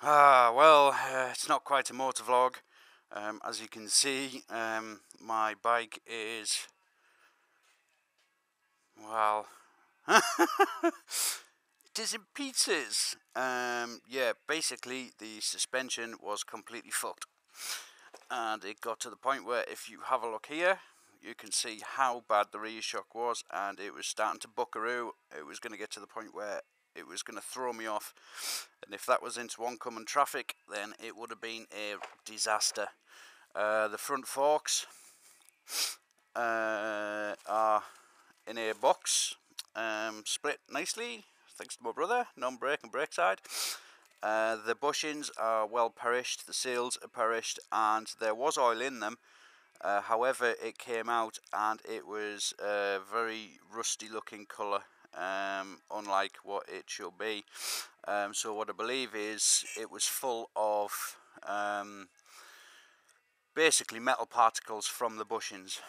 It's not quite a motor vlog. As you can see, my bike is, well, it is in pieces. Yeah, basically the suspension was completely fucked. And it got to the point where if you have a look here, you can see how bad the rear shock was, and it was starting to buckaroo. It was going to get to the point where it was going to throw me off, and if that was into oncoming traffic, then it would have been a disaster. The front forks are in a box, split nicely thanks to my brother, non-brake and brake side. The bushings are well perished, the seals are perished, and there was oil in them. However, it came out and it was a very rusty looking colour, unlike what it should be. So what I believe is it was full of basically metal particles from the bushings,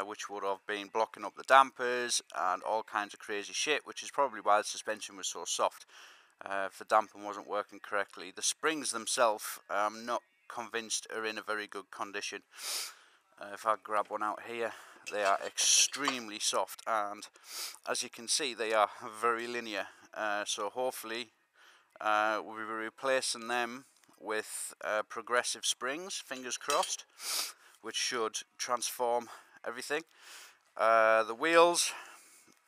which would have been blocking up the dampers and all kinds of crazy shit, which is probably why the suspension was so soft. If the damper wasn't working correctly. The springs themselves, I'm not convinced are in a very good condition. If I grab one out here, they are extremely soft, and as you can see, they are very linear. So hopefully we'll be replacing them with progressive springs, fingers crossed, which should transform everything. The wheels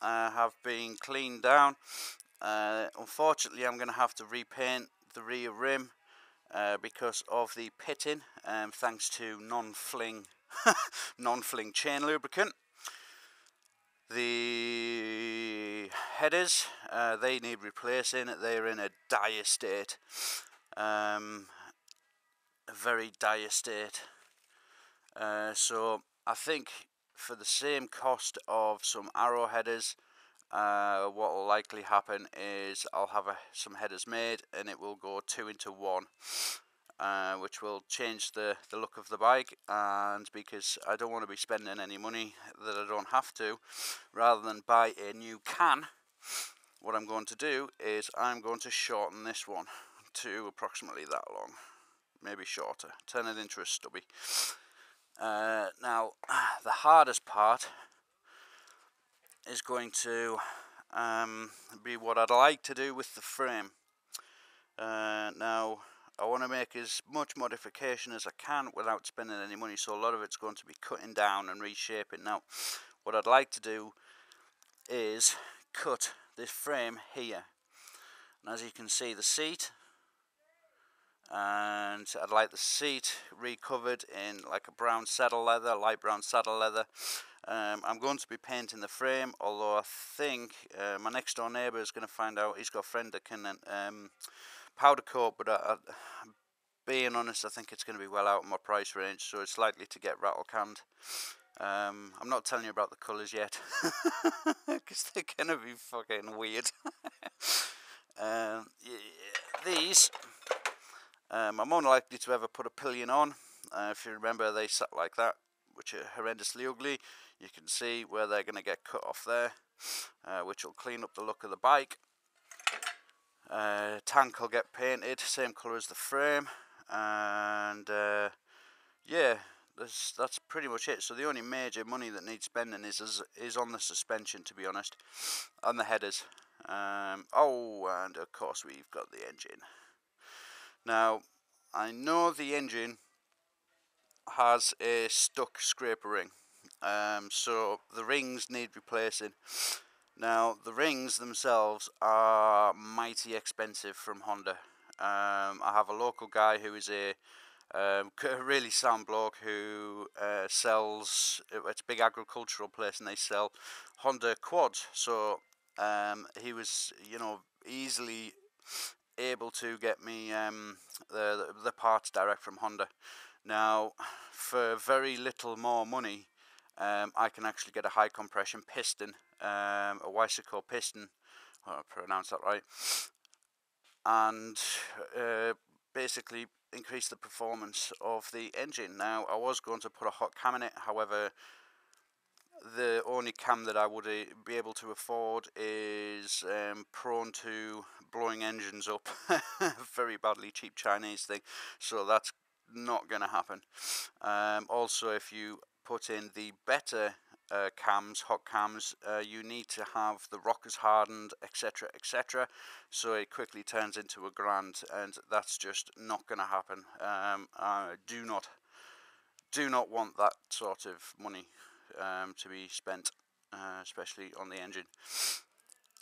have been cleaned down. Unfortunately, I'm going to have to repaint the rear rim because of the pitting, thanks to non-fling chain lubricant. The headers, they need replacing. They're in a dire state, a very dire state. So I think for the same cost of some arrow headers, what will likely happen is I'll have some headers made, and it will go 2 into 1, which will change the look of the bike. And because I don't want to be spending any money that I don't have to, rather than buy a new can, what I'm going to do is I'm going to shorten this one to approximately that long, maybe shorter, turn it into a stubby. Now the hardest part is going to be what I'd like to do with the frame. Now I want to make as much modification as I can without spending any money, so a lot of it's going to be cutting down and reshaping. Now what I'd like to do is cut this frame here, and as you can see, the seat, and I'd like the seat recovered in like a brown saddle leather, light brown saddle leather. I'm going to be painting the frame, although I think my next door neighbour is going to find out. He's got a friend that can powder coat, but being honest, I think it's going to be well out of my price range, so it's likely to get rattle canned. I'm not telling you about the colours yet, because they're going to be fucking weird. These, I'm more likely to ever put a pillion on. If you remember, they sat like that, which are horrendously ugly. You can see where they're going to get cut off there, which will clean up the look of the bike. Tank will get painted, same colour as the frame, and yeah, that's pretty much it. So the only major money that needs spending is on the suspension, to be honest, and the headers. Oh, and of course we've got the engine. Now, I know the engine has a stuck scraper ring, so the rings need replacing. Now, the rings themselves are mighty expensive from Honda. I have a local guy who is a really sound bloke who sells, it's a big agricultural place, and they sell Honda quads. So he was, easily able to get me the parts direct from Honda. Now, for very little more money, I can actually get a high compression piston, a Weisico piston, I pronounced that right, and basically increase the performance of the engine. Now, I was going to put a hot cam in it, however, the only cam that I would be able to afford is prone to blowing engines up very badly, cheap Chinese thing, so that's not going to happen. Also, if you put in the better cams, hot cams, you need to have the rockers hardened, etc, etc, so it quickly turns into a grand, and that's just not going to happen. I do not want that sort of money to be spent, especially on the engine,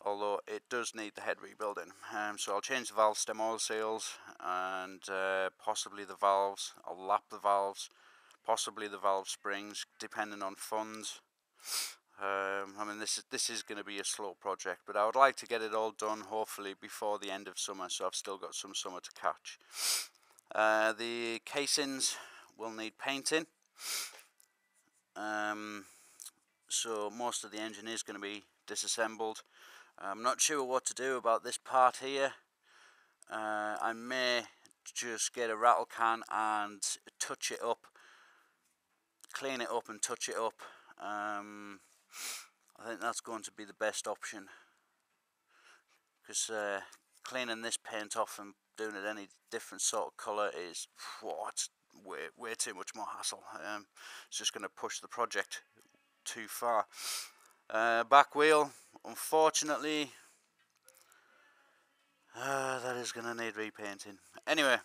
although it does need the head rebuilding. So I'll change the valve stem oil seals, and possibly the valves. I'll lap the valves, possibly the valve springs, depending on funds. I mean, this is going to be a slow project, but I would like to get it all done hopefully before the end of summer, so I've still got some summer to catch. The casings will need painting, so most of the engine is going to be disassembled. I'm not sure what to do about this part here. I may just get a rattle can and touch it up, clean it up and touch it up. I think that's going to be the best option, because cleaning this paint off and doing it any different sort of colour is it's way too much more hassle. It's just going to push the project too far. Back wheel, unfortunately, that is going to need repainting. Anyway,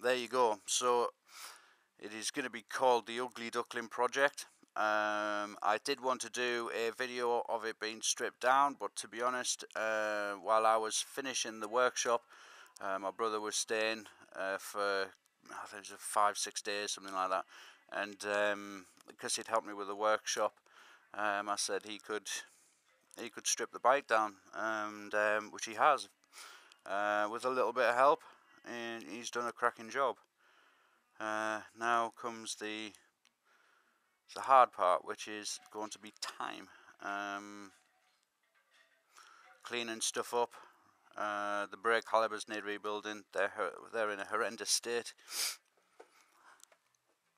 there you go. So it is going to be called the Ugly Duckling project. I did want to do a video of it being stripped down, but to be honest, while I was finishing the workshop, my brother was staying for, I think it was 5-6 days, something like that, and because he'd helped me with the workshop, I said he could strip the bike down, and which he has, with a little bit of help, and he's done a cracking job. Now comes the hard part, which is going to be time. Cleaning stuff up. The brake calipers need rebuilding. They're in a horrendous state.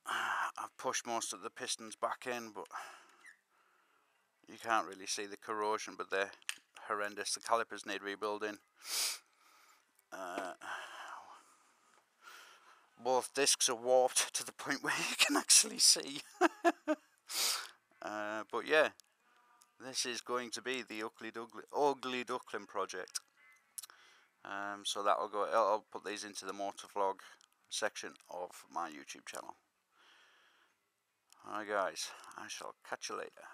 I've pushed most of the pistons back in, but you can't really see the corrosion, but they're horrendous. The calipers need rebuilding. Both discs are warped to the point where you can actually see. But yeah, this is going to be the Ugly Duckling project. So that'll go. I'll put these into the motor vlog section of my YouTube channel. Alright guys, I shall catch you later.